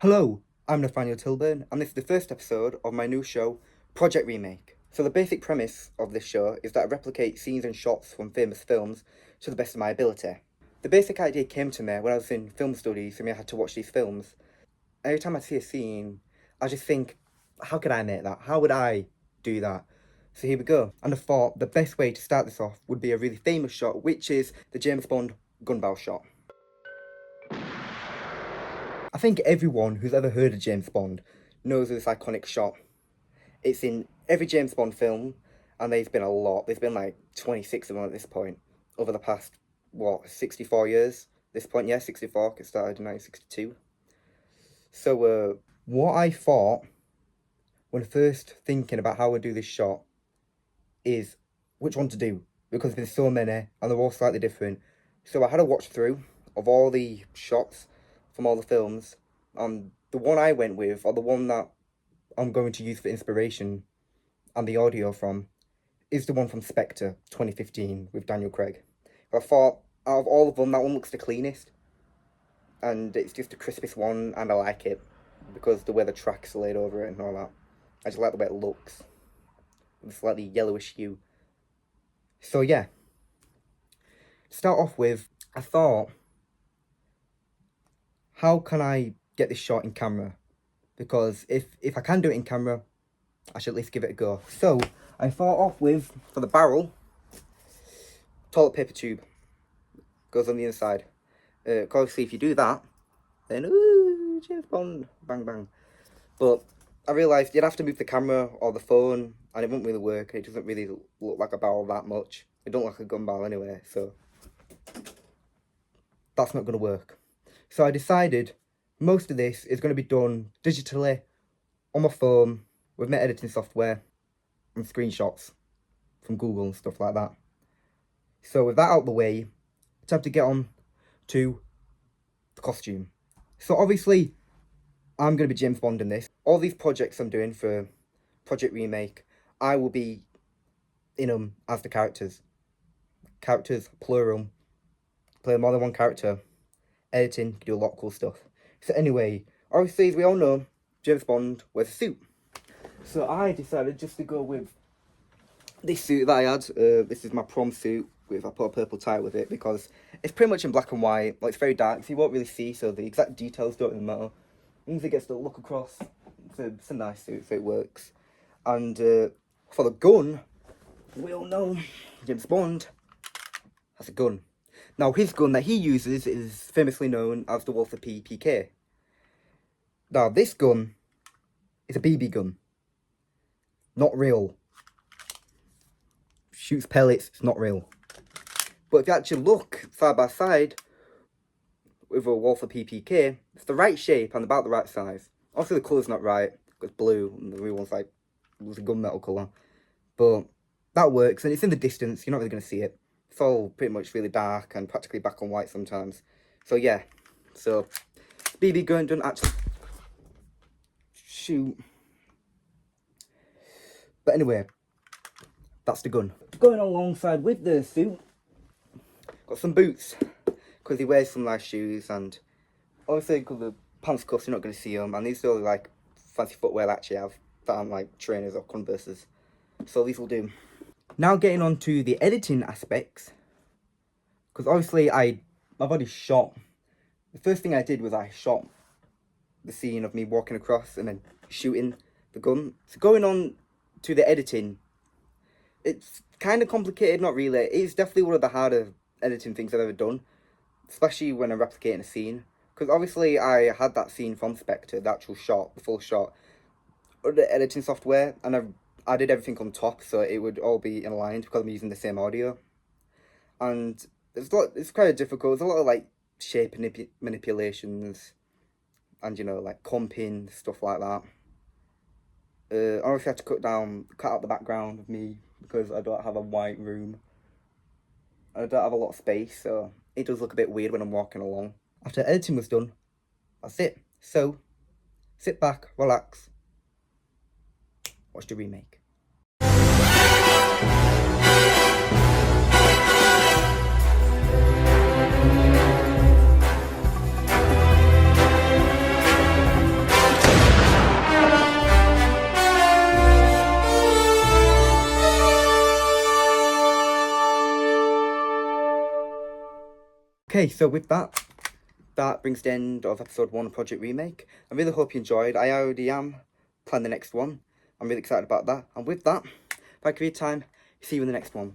Hello, I'm Nathaniel Tilburn, and this is the first episode of my new show, Project Remake. So the basic premise of this show is that I replicate scenes and shots from famous films to the best of my ability. The basic idea came to me when I was in film studies and I had to watch these films. Every time I see a scene, I just think, how could I make that? How would I do that? So here we go. And I thought the best way to start this off would be a really famous shot, which is the James Bond gun barrel shot. I think everyone who's ever heard of James Bond knows of this iconic shot. It's in every James Bond film, and there's been a lot. There's been like 26 of them at this point, over the past, 64 years? This point, yeah, 64, it started in 1962. So, what I thought, when first thinking about how I do this shot, is which one to do, because there's so many, and they're all slightly different. So I had a watch through of all the shots from all the films, and the one I went with, or the one that I'm going to use for inspiration and the audio from, is the one from Spectre 2015 with Daniel Craig. I thought, out of all of them, that one looks the cleanest, and it's just the crispest one, and I like it, because the way the tracks are laid over it and all that. I just like the way it looks, with a slightly yellowish hue. So yeah, to start off with, I thought, how can I get this shot in camera? Because if I can do it in camera, I should at least give it a go. So I thought off with, for the barrel, toilet paper tube. Goes on the inside. Obviously if you do that, then ooh, James Bond, bang bang. But I realised you'd have to move the camera or the phone, and it wouldn't really work. It doesn't really look like a barrel that much. It don't look like a gun barrel anyway, so that's not going to work. So I decided most of this is going to be done digitally on my phone with my editing software and screenshots from Google and stuff like that. So with that out of the way, it's time to get on to the costume. So obviously, I'm going to be James Bond in this. All these projects I'm doing for Project Remake, I will be in them as the characters. Characters, plural. Play more than one character. Editing, can do a lot of cool stuff. So anyway, obviously as we all know, James Bond wears a suit. So I decided just to go with this suit that I had. This is my prom suit. I put a purple tie with it because it's pretty much in black and white. Like, it's very dark, so you won't really see, so the exact details don't really matter. Means it gets to look across. It's a nice suit, so it works. And for the gun, we all know James Bond has a gun. Now, his gun that he uses is famously known as the Walther PPK. Now, this gun is a BB gun. Not real. Shoots pellets, it's not real. But if you actually look side by side with a Walther PPK, it's the right shape and about the right size. Obviously, the colour's not right. It's blue, and the real one's like, it was a gunmetal colour. But that works, and it's in the distance, you're not really going to see it. It's all pretty much really dark and practically black and white sometimes. So yeah, so BB gun doesn't actually shoot. But anyway, that's the gun. Going alongside with the suit, got some boots, because he wears some nice shoes, and obviously because the pants cuffs you're not going to see them, and these are like fancy footwear that I actually have, that aren't like trainers or Converses. So these will do. Now getting on to the editing aspects, because obviously I've already shot. The first thing I did was I shot the scene of me walking across and then shooting the gun. So going on to the editing, it's kind of complicated, not really. It's definitely one of the harder editing things I've ever done, especially when I'm replicating a scene. Because obviously I had that scene from Spectre, the actual shot, the full shot, on the editing software, and I did everything on top, so it would all be aligned because I'm using the same audio. And it's kind of difficult. There's a lot of like shape manipulations and, you know, like comping, stuff like that. I obviously had to cut out the background of me because I don't have a white room. I don't have a lot of space, so it does look a bit weird when I'm walking along. After editing was done, that's it. So, sit back, relax, watch the remake. Okay, so with that, that brings the end of episode 1 of Project Remake. I really hope you enjoyed. I already am planning the next one. I'm really excited about that. And with that, thank you for your time. See you in the next one.